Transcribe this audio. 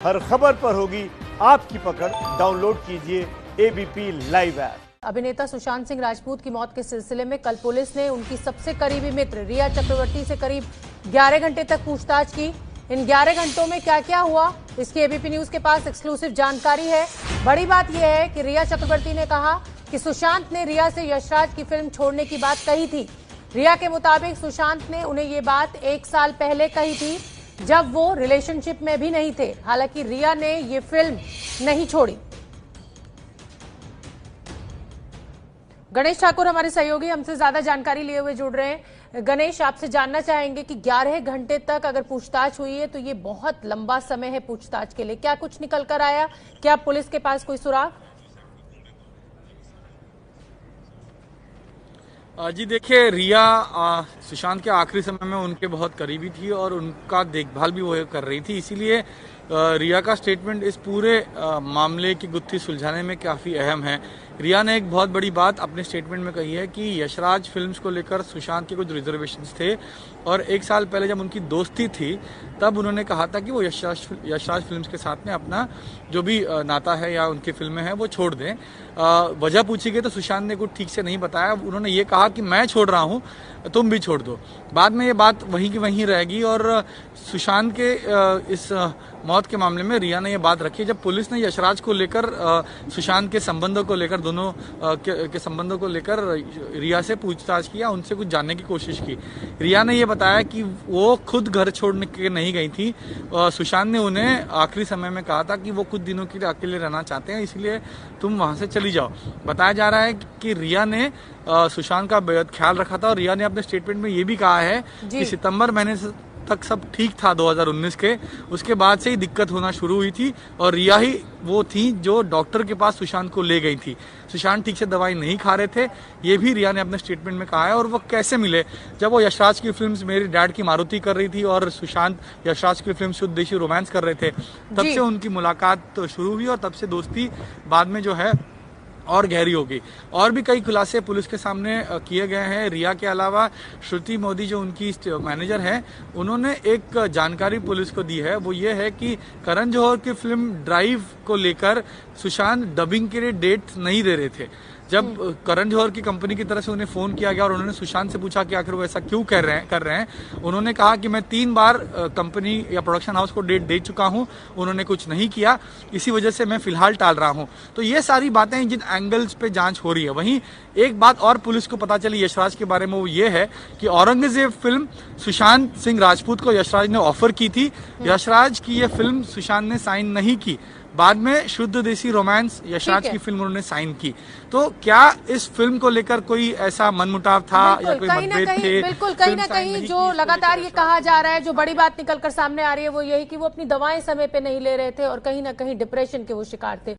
हर खबर पर होगी आपकी पकड़। डाउनलोड कीजिए एबीपी लाइव ऐप। अभिनेता सुशांत सिंह राजपूत की मौत के सिलसिले में कल पुलिस ने उनकी सबसे करीबी मित्र रिया चक्रवर्ती से करीब 11 घंटे तक पूछताछ की। इन 11 घंटों में क्या क्या हुआ, इसकी एबीपी न्यूज के पास एक्सक्लूसिव जानकारी है। बड़ी बात यह है कि रिया चक्रवर्ती ने कहा कि सुशांत ने रिया से यशराज की फिल्म छोड़ने की बात कही थी। रिया के मुताबिक सुशांत ने उन्हें ये बात 1 साल पहले कही थी, जब वो रिलेशनशिप में भी नहीं थे। हालांकि रिया ने ये फिल्म नहीं छोड़ी। गणेश ठाकुर हमारे सहयोगी हमसे ज्यादा जानकारी लिए हुए जुड़ रहे हैं। गणेश, आपसे जानना चाहेंगे कि 11 घंटे तक अगर पूछताछ हुई है तो ये बहुत लंबा समय है पूछताछ के लिए। क्या कुछ निकल कर आया? क्या पुलिस के पास कोई सुराग? जी देखिए, रिया सुशांत के आखिरी समय में उनके बहुत करीबी थी और उनका देखभाल भी वो कर रही थी। इसीलिए रिया का स्टेटमेंट इस पूरे मामले की गुत्थी सुलझाने में काफ़ी अहम है। रिया ने एक बहुत बड़ी बात अपने स्टेटमेंट में कही है कि यशराज फिल्म्स को लेकर सुशांत के कुछ रिजर्वेशंस थे और 1 साल पहले जब उनकी दोस्ती थी तब उन्होंने कहा था कि वो यशराज फिल्म्स के साथ में अपना जो भी नाता है या उनकी फिल्में हैं वो छोड़ दें। वजह पूछी गई तो सुशांत ने कुछ ठीक से नहीं बताया। उन्होंने ये कहा कि मैं छोड़ रहा हूँ, तुम भी छोड़ दो। बाद में ये बात वहीं की वहीं रहेगी और सुशांत के इस मौत के मामले में रिया ने ये बात रखी। जब पुलिस ने यशराज को लेकर सुशांत के संबंधों को लेकर दोनों के संबंधों को लेकर रिया से पूछताछ किया, उनसे कुछ जानने की कोशिश की। रिया ने ये बताया कि वो खुद घर छोड़ने के नहीं गई थी। सुशांत ने उन्हें आखिरी समय में कहा था कि वो कुछ दिनों के लिए अकेले रहना चाहते हैं, इसलिए तुम वहां से चली जाओ। बताया जा रहा है कि रिया ने सुशांत का बेहद ख्याल रखा था और रिया ने अपने स्टेटमेंट में ये भी कहा है कि सितंबर महीने तक सब ठीक था 2019 के, उसके बाद से ही दिक्कत होना शुरू हुई थी और रिया ही वो थी जो डॉक्टर के पास सुशांत को ले गई थी। सुशांत ठीक से दवाई नहीं खा रहे थे, ये भी रिया ने अपने स्टेटमेंट में कहा है। और वो कैसे मिले? जब वो यशराज की फिल्म्स मेरी डैड की मारुति कर रही थी और सुशांत यशराज की फिल्म शुद्ध देशी रोमांस कर रहे थे, तब से उनकी मुलाकात शुरू हुई और तब से दोस्ती बाद में जो है और गहरी होगी। और भी कई खुलासे पुलिस के सामने किए गए हैं। रिया के अलावा श्रुति मोदी जो उनकी मैनेजर है, उन्होंने एक जानकारी पुलिस को दी है। वो ये है कि करण जौहर की फिल्म ड्राइव को लेकर सुशांत डबिंग के लिए डेट नहीं दे रहे थे। जब करण जौहर की कंपनी की तरफ से उन्हें फोन किया गया और उन्होंने सुशांत से पूछा कि आखिर वो ऐसा क्यों कर रहे हैं, उन्होंने कहा कि मैं 3 बार कंपनी या प्रोडक्शन हाउस को डेट दे चुका हूं, उन्होंने कुछ नहीं किया, इसी वजह से मैं फिलहाल टाल रहा हूं। तो ये सारी बातें जिन एंगल्स पे जांच हो रही है। वहीं एक बात और पुलिस को पता चली यशराज के बारे में, वो ये है कि औरंगजेब फिल्म सुशांत सिंह राजपूत को यशराज ने ऑफर की थी। यशराज की ये फिल्म सुशांत ने साइन नहीं की। बाद में शुद्ध देसी रोमांस यशराज की फिल्म उन्होंने साइन की। तो क्या इस फिल्म को लेकर कोई ऐसा मनमुटाव था या कोई मतभेद थे? बिल्कुल, कहीं ना कहीं जो लगातार ये कहा जा रहा है, जो बड़ी बात निकल कर सामने आ रही है, वो यही कि वो अपनी दवाएं समय पे नहीं ले रहे थे और कहीं ना कहीं डिप्रेशन के वो शिकार थे।